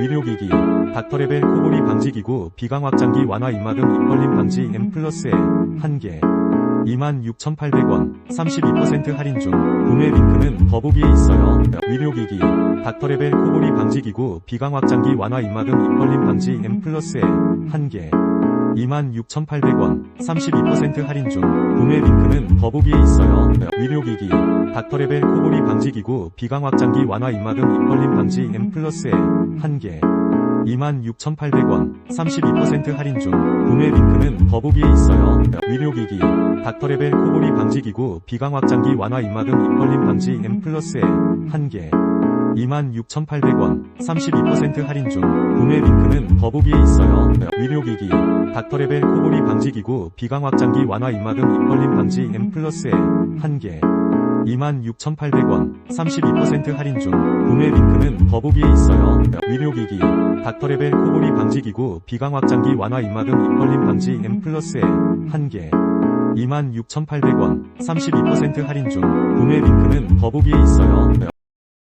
의료기기, 닥터레벨 코골이 방지기구, 비강 확장기 완화 입막음 입벌림 방지 M 플러스에 1개, 26,800원, 32% 할인 중. 구매 링크는 더보기에 있어요. 의료기기, 닥터레벨 코골이 방지기구, 비강 확장기 완화 입막음 입벌림 방지 M 플러스에 1개, 26,800원, 32% 할인 중. 구매 링크는 더보기에 있어요. 의료기기, 닥터레벨 코골이 방지기구, 비강 확장기 완화 입막음 입벌림 방지 M 플러스에 1개, 26,800원, 32% 할인 중. 구매 링크는 더보기에 있어요. 의료기기, 닥터레벨 코골이 방지기구, 비강 확장기 완화 입막음 입벌림 방지 M 플러스에 1개, 26,800원, 32% 할인 중. 구매 링크는 더보기에 있어요. 의료기기, 닥터레벨 코골이 방지기구, 비강 확장기 완화 입막음 입벌림 방지 M 플러스에 1개, 26,800원, 32% 할인 중. 구매 링크는 더보기에 있어요. 의료기기, 닥터레벨 코골이 방지기구, 비강 확장기 완화 입막음 입벌림 방지 M 플러스에 1개, 26,800원, 32% 할인 중. 구매 링크는 더보기에 있어요.